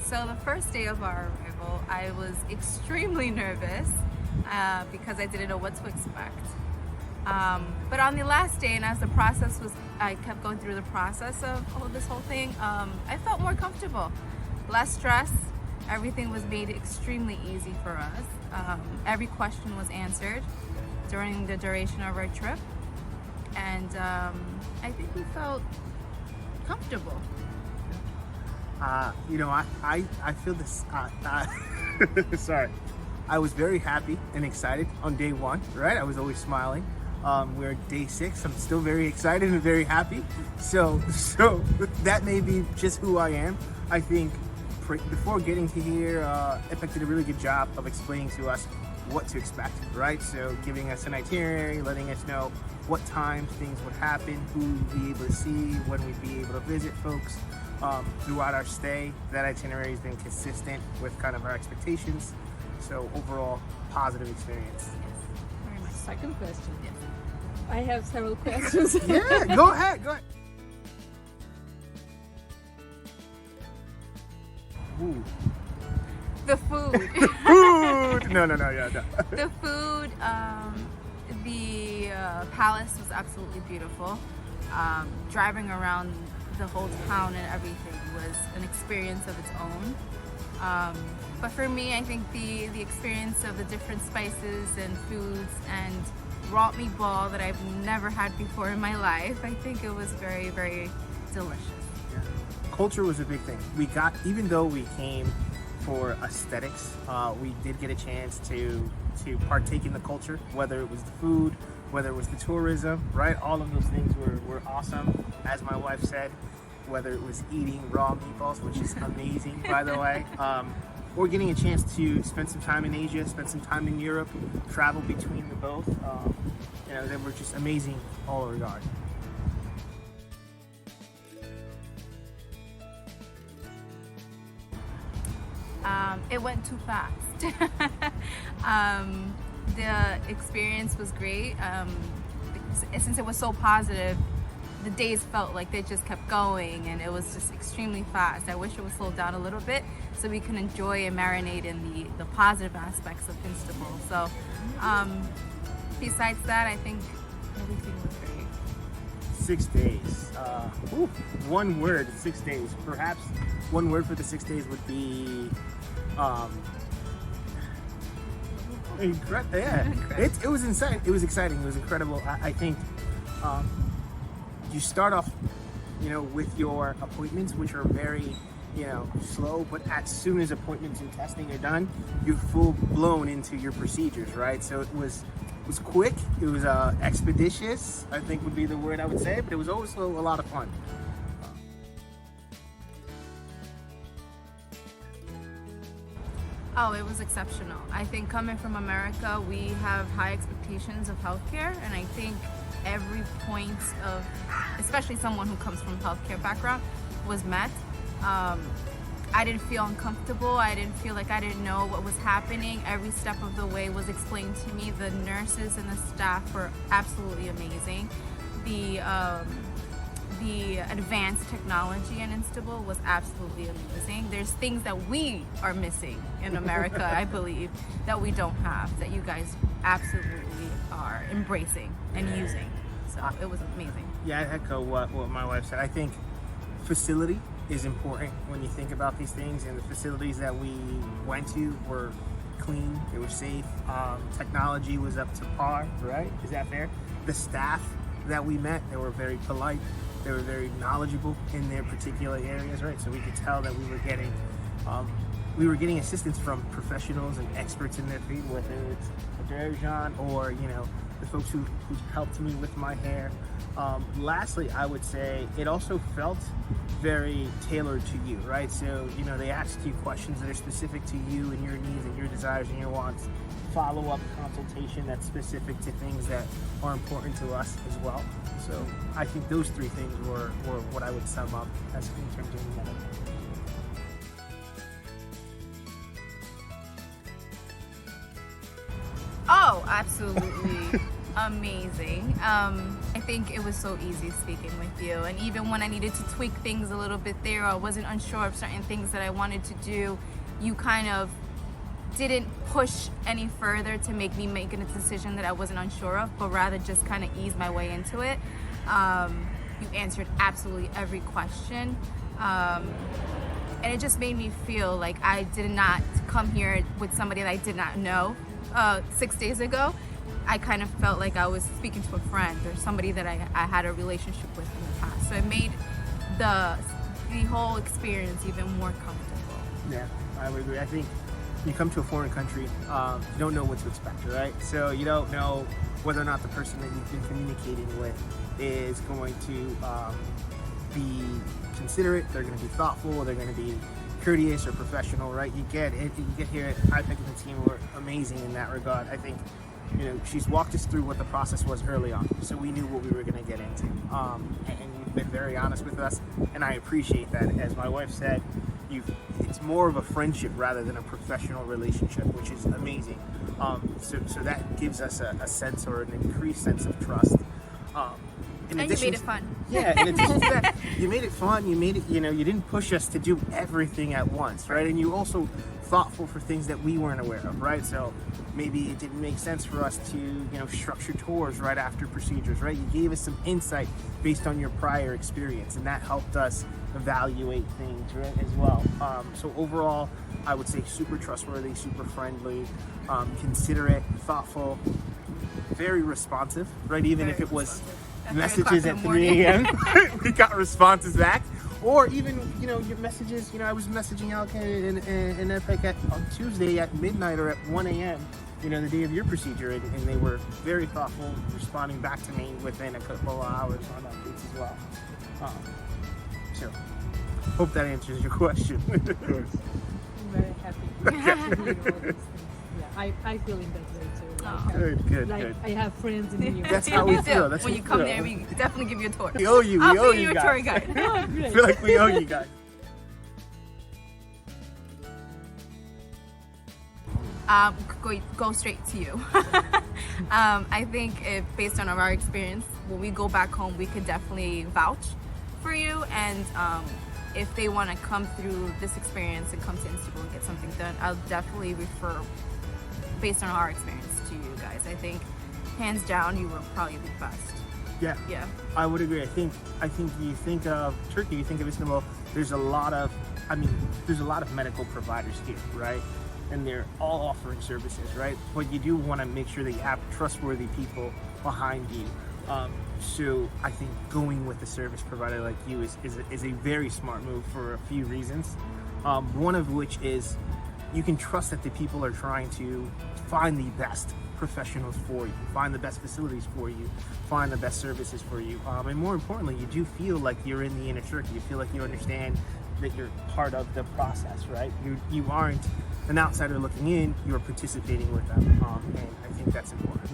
So the first day of our arrival, I was extremely nervous because I didn't know what to expect. But on the last day, and as I kept going through the process of this whole thing, I felt more comfortable, less stress. Everything was made extremely easy for us. Every question was answered during the duration of our trip, and I think we felt comfortable. I feel this. Sorry. I was very happy and excited on day one, right? I was always smiling. We're at day 6. I'm still very excited and very happy. So that may be just who I am. I think before getting to here, Epic did a really good job of explaining to us what to expect, right? So giving us an itinerary, letting us know what times things would happen, who we'd be able to see, when we'd be able to visit folks. Throughout our stay, that itinerary has been consistent with kind of our expectations. So overall, positive experience. Yes, very much. Second question. Yes. I have several questions. Yeah, go ahead. Ooh. The food. Food! No. The food, the palace was absolutely beautiful. Driving around the whole town and everything was an experience of its own. But for me, I think the experience of the different spices and foods and raw meatball that I've never had before in my life, I think it was very, very delicious. Yeah. Culture was a big thing. Even though we came for aesthetics, we did get a chance to partake in the culture, whether it was the food, whether it was the tourism, right? All of those things were awesome. As my wife said, whether it was eating raw meatballs, which is amazing, by the way, or getting a chance to spend some time in Asia, spend some time in Europe, travel between the both, they were just amazing all regard. It went too fast. The experience was great. Since it was so positive, the days felt like they just kept going, and it was just extremely fast. I wish it would slow down a little bit so we can enjoy and marinate in the positive aspects of Istanbul. So besides that, I think everything was great. 6 days. One word, 6 days. Perhaps one word for the 6 days would be incredible. Yeah, it was insane. It was exciting. It was incredible. I think you start off, with your appointments, which are very, slow. But as soon as appointments and testing are done, you're full blown into your procedures, right? So it was quick. It was expeditious, I think would be the word I would say. But it was also a lot of fun. Oh, it was exceptional. I think coming from America, we have high expectations of healthcare, and I think every point of, especially someone who comes from healthcare background, was met. I didn't feel uncomfortable. I didn't feel like I didn't know what was happening. Every step of the way was explained to me. The nurses and the staff were absolutely amazing. The advanced technology in Istanbul was absolutely amazing. There's things that we are missing in America, I believe, that we don't have, that you guys absolutely are embracing and using. So it was amazing. Yeah, I echo what my wife said. I think facility is important when you think about these things, and the facilities that we went to were clean, they were safe, technology was up to par, right? Is that fair? The staff that we met, they were very polite. They were very knowledgeable in their particular areas, right? So we could tell that we were getting assistance from professionals and experts in their field, whether it's Derjan or the folks who helped me with my hair. Lastly, I would say it also felt very tailored to you, right? So they asked you questions that are specific to you and your needs and your desires and your wants. Follow-up consultation that's specific to things that are important to us as well. So I think those 3 things were what I would sum up as in terms of medical. Oh, absolutely amazing. I think it was so easy speaking with you. And even when I needed to tweak things a little bit there, or I wasn't unsure of certain things that I wanted to do, you kind of didn't push any further to make me make a decision that I wasn't unsure of, but rather just kind of ease my way into it. You answered absolutely every question. And it just made me feel like I did not come here with somebody that I did not know 6 days ago. I kind of felt like I was speaking to a friend or somebody that I had a relationship with in the past. So it made the whole experience even more comfortable. Yeah, I would agree. I think when you come to a foreign country, you don't know what to expect, right? So you don't know whether or not the person that you've been communicating with is going to be considerate, they're going to be thoughtful, they're going to be courteous or professional, right? You get here at IPEC and the team were amazing in that regard. I think, she's walked us through what the process was early on, so we knew what we were going to get into. And you've been very honest with us, and I appreciate that. As my wife said, it's more of a friendship rather than a professional relationship, which is amazing. So that gives us a sense or an increased sense of trust. And you made it fun. Yeah, in addition to that, you made it fun. You made it, you didn't push us to do everything at once, right? And you also thoughtful for things that we weren't aware of, right? So maybe it didn't make sense for us to, structure tours right after procedures, right? You gave us some insight based on your prior experience, and that helped us evaluate things, right, as well. So overall, I would say super trustworthy, super friendly, considerate, thoughtful, very responsive, right? Even if it was messages at 3 a.m. we got responses back, or even your messages. I was messaging Alka and Epic on Tuesday at midnight or at 1 a.m. The day of your procedure, and they were very thoughtful, responding back to me within a couple of hours on updates as well. So hope that answers your question. I'm very happy. to hear all these things. Yeah, I feel in that way too. Like, Good. I have friends in the US. That's how we feel. That's when what you we come feel. there, we definitely give you a tour. We owe you. I'll be you your guys. tour guide. Oh, great. I feel like we owe you guys. Go straight to you. I think based on our experience, when we go back home, we could definitely vouch for you. And if they want to come through this experience and come to Istanbul and get something done, I'll definitely refer, based on our experience, to you guys. I think, hands down, you were probably the best. Yeah, I would agree. I think you think of Turkey, you think of Istanbul. There's a lot of medical providers here, right? And they're all offering services, right? But you do want to make sure that you have trustworthy people behind you. So I think going with a service provider like you is a very smart move for a few reasons. One of which is you can trust that the people are trying to find the best professionals for you, find the best facilities for you, find the best services for you. And more importantly, you do feel like you're in the inner circle. You feel like you understand that you're part of the process, right? You aren't an outsider looking in, you're participating with them. And I think that's important.